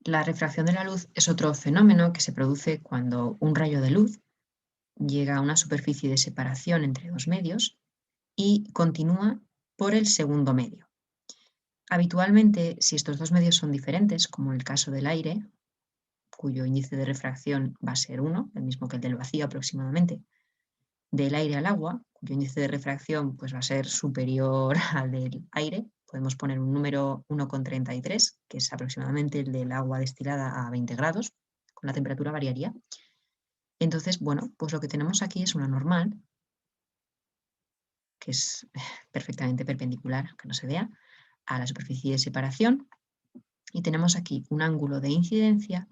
La refracción de la luz es otro fenómeno que se produce cuando un rayo de luz llega a una superficie de separación entre dos medios y continúa por el segundo medio. Habitualmente, si estos dos medios son diferentes, como en el caso del aire, cuyo índice de refracción va a ser 1, el mismo que el del vacío aproximadamente, del aire al agua, cuyo índice de refracción pues, va a ser superior al del aire, podemos poner un número 1,33, que es aproximadamente el del agua destilada a 20 grados, con la temperatura variaría. Entonces, bueno, pues lo que tenemos aquí es una normal, que es perfectamente perpendicular, aunque no se vea, a la superficie de separación, y tenemos aquí un ángulo de incidencia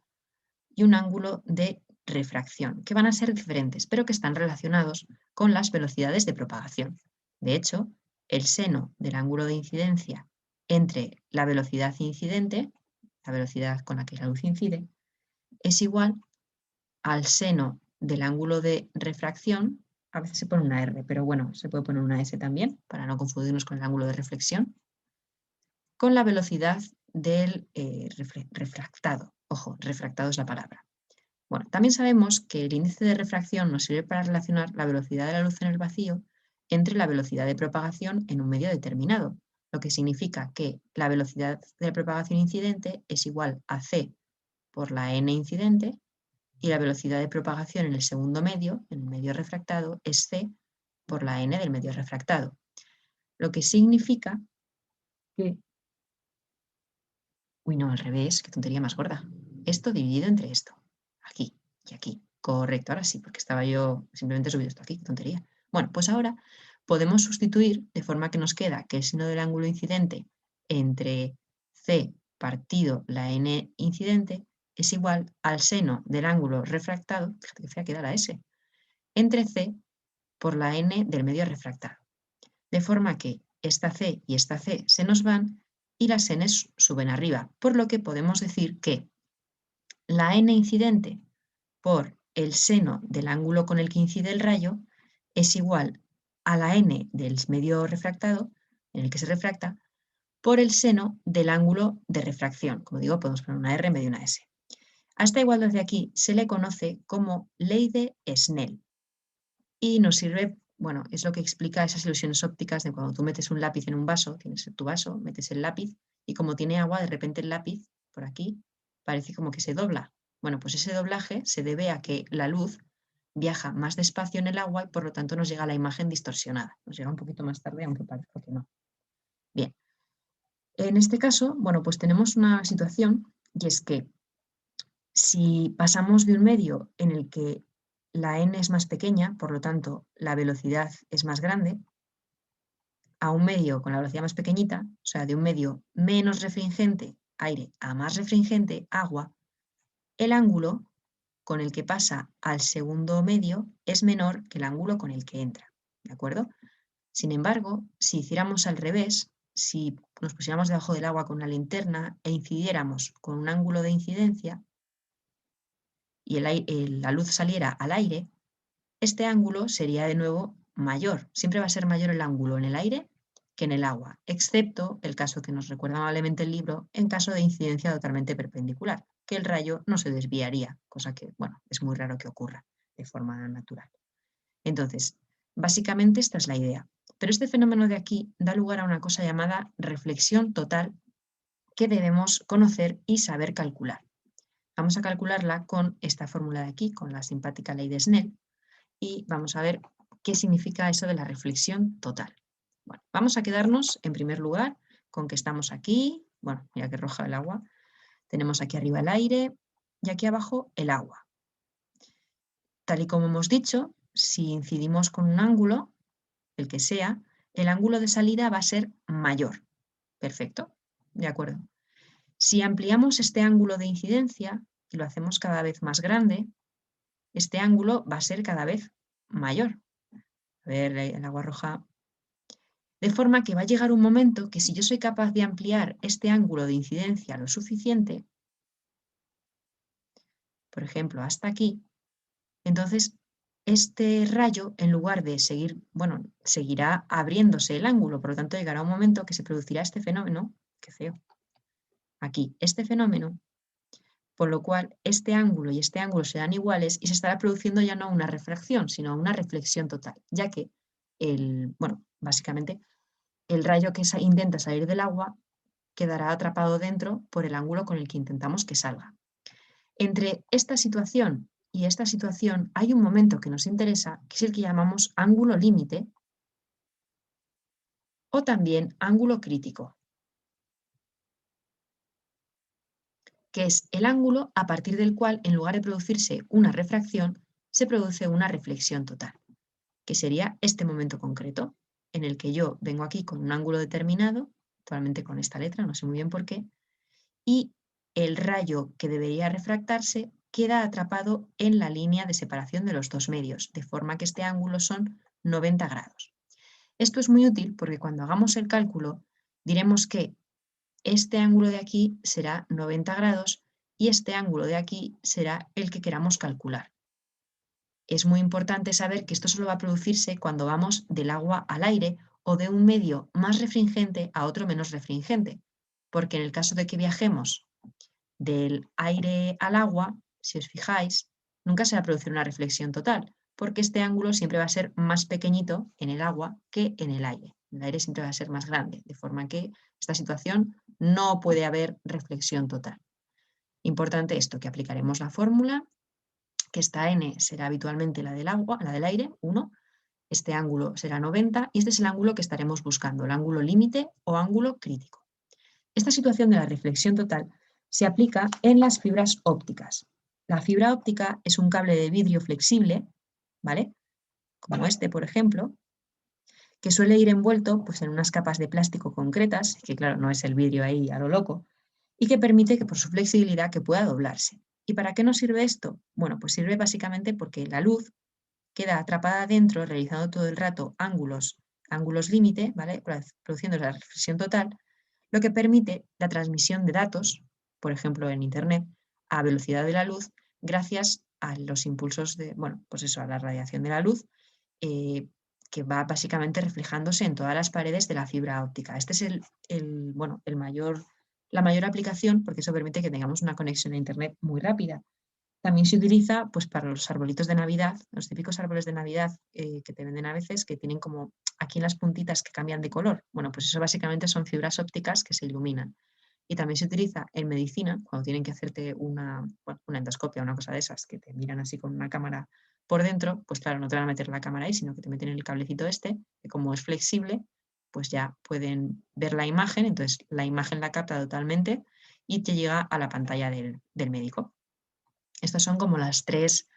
y un ángulo de refracción, que van a ser diferentes, pero que están relacionados con las velocidades de propagación. De hecho, el seno del ángulo de incidencia entre la velocidad incidente, la velocidad con la que la luz incide, es igual al seno del ángulo de refracción. A veces se pone una R, pero bueno, se puede poner una S también, para no confundirnos con el ángulo de reflexión, con la velocidad del refractado. Ojo, refractado es la palabra. Bueno, también sabemos que el índice de refracción nos sirve para relacionar la velocidad de la luz en el vacío entre la velocidad de propagación en un medio determinado, lo que significa que la velocidad de propagación incidente es igual a c por la n incidente y la velocidad de propagación en el segundo medio, en el medio refractado, es c por la n del medio refractado, lo que significa que... Uy, no, al revés, qué tontería más gorda. Esto dividido entre esto, aquí y aquí. Correcto, ahora sí, porque estaba yo simplemente subido esto aquí, qué tontería. Bueno, pues ahora podemos sustituir de forma que nos queda que el seno del ángulo incidente entre c partido la n incidente es igual al seno del ángulo refractado, fíjate que fea queda la s, entre c por la n del medio refractado. De forma que esta c y esta c se nos van y las n's suben arriba, por lo que podemos decir que la n incidente por el seno del ángulo con el que incide el rayo es igual a la n del medio refractado, en el que se refracta, por el seno del ángulo de refracción. Como digo, podemos poner una R en vez de una S. A esta igualdad de aquí se le conoce como ley de Snell y nos sirve, bueno, es lo que explica esas ilusiones ópticas de cuando tú metes un lápiz en un vaso, tienes tu vaso, metes el lápiz y como tiene agua, de repente el lápiz, por aquí, parece como que se dobla. Bueno, pues ese doblaje se debe a que la luz viaja más despacio en el agua y por lo tanto nos llega la imagen distorsionada. Nos llega un poquito más tarde, aunque parezca que no. Bien, en este caso, bueno, pues tenemos una situación y es que si pasamos de un medio en el que la n es más pequeña, por lo tanto la velocidad es más grande, a un medio con la velocidad más pequeñita, o sea, de un medio menos refringente, aire, a más refringente, agua, el ángulo con el que pasa al segundo medio es menor que el ángulo con el que entra, ¿de acuerdo? Sin embargo, si hiciéramos al revés, si nos pusiéramos debajo del agua con una linterna e incidiéramos con un ángulo de incidencia y la luz saliera al aire, este ángulo sería de nuevo mayor. Siempre va a ser mayor el ángulo en el aire que en el agua, excepto el caso que nos recuerda amablemente el libro, en caso de incidencia totalmente perpendicular, que el rayo no se desviaría, cosa que, bueno, es muy raro que ocurra de forma natural. Entonces, básicamente esta es la idea. Pero este fenómeno de aquí da lugar a una cosa llamada reflexión total que debemos conocer y saber calcular. Vamos a calcularla con esta fórmula de aquí, con la simpática ley de Snell, y vamos a ver qué significa eso de la reflexión total. Bueno, vamos a quedarnos en primer lugar con que estamos aquí, bueno, mira que roja el agua, tenemos aquí arriba el aire y aquí abajo el agua. Tal y como hemos dicho, si incidimos con un ángulo, el que sea, el ángulo de salida va a ser mayor. Perfecto, de acuerdo. Si ampliamos este ángulo de incidencia y lo hacemos cada vez más grande, este ángulo va a ser cada vez mayor. A ver, el agua roja. De forma que va a llegar un momento que si yo soy capaz de ampliar este ángulo de incidencia lo suficiente, por ejemplo, hasta aquí, entonces este rayo, en lugar de seguir, bueno, seguirá abriéndose el ángulo, por lo tanto llegará un momento que se producirá este fenómeno, qué feo, aquí, este fenómeno, por lo cual este ángulo y este ángulo serán iguales y se estará produciendo ya no una refracción, sino una reflexión total, ya que básicamente el rayo que intenta salir del agua quedará atrapado dentro por el ángulo con el que intentamos que salga. Entre esta situación y esta situación hay un momento que nos interesa, que es el que llamamos ángulo límite o también ángulo crítico, que es el ángulo a partir del cual, en lugar de producirse una refracción, se produce una reflexión total, que sería este momento concreto, en el que yo vengo aquí con un ángulo determinado, actualmente con esta letra, no sé muy bien por qué, y el rayo que debería refractarse queda atrapado en la línea de separación de los dos medios, de forma que este ángulo son 90 grados. Esto es muy útil porque cuando hagamos el cálculo diremos que este ángulo de aquí será 90 grados y este ángulo de aquí será el que queramos calcular. Es muy importante saber que esto solo va a producirse cuando vamos del agua al aire o de un medio más refringente a otro menos refringente, porque en el caso de que viajemos del aire al agua, si os fijáis, nunca se va a producir una reflexión total, porque este ángulo siempre va a ser más pequeñito en el agua que en el aire. El aire siempre va a ser más grande, de forma que esta situación no puede haber reflexión total. Importante esto, que aplicaremos la fórmula, que esta n será habitualmente la del agua, la del aire, 1, este ángulo será 90 y este es el ángulo que estaremos buscando, el ángulo límite o ángulo crítico. Esta situación de la reflexión total se aplica en las fibras ópticas. La fibra óptica es un cable de vidrio flexible, ¿vale? Como este, por ejemplo, que suele ir envuelto pues, en unas capas de plástico concretas, que claro, no es el vidrio ahí a lo loco, y que permite que por su flexibilidad que pueda doblarse. ¿Y para qué nos sirve esto? Bueno, pues sirve básicamente porque la luz queda atrapada dentro, realizando todo el rato ángulos límite, ¿vale? Produciendo la reflexión total, lo que permite la transmisión de datos, por ejemplo en Internet, a velocidad de la luz, gracias a los impulsos de, a la radiación de la luz, que va básicamente reflejándose en todas las paredes de la fibra óptica. Este es la mayor aplicación, porque eso permite que tengamos una conexión a Internet muy rápida. También se utiliza pues, para los arbolitos de Navidad, los típicos árboles de Navidad que te venden a veces, que tienen como aquí en las puntitas que cambian de color. Bueno, pues eso básicamente son fibras ópticas que se iluminan. Y también se utiliza en medicina, cuando tienen que hacerte una endoscopia, una cosa de esas, que te miran así con una cámara por dentro, pues claro, no te van a meter la cámara ahí, sino que te meten el cablecito este, que como es flexible, pues ya pueden ver la imagen, entonces la imagen la capta totalmente y te llega a la pantalla del médico. Estas son como las tres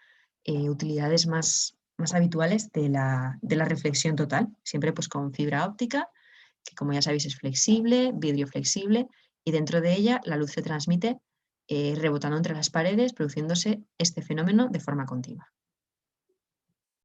utilidades más habituales de la reflexión total, siempre pues con fibra óptica, que como ya sabéis es flexible, vidrio flexible, y dentro de ella la luz se transmite rebotando entre las paredes, produciéndose este fenómeno de forma continua.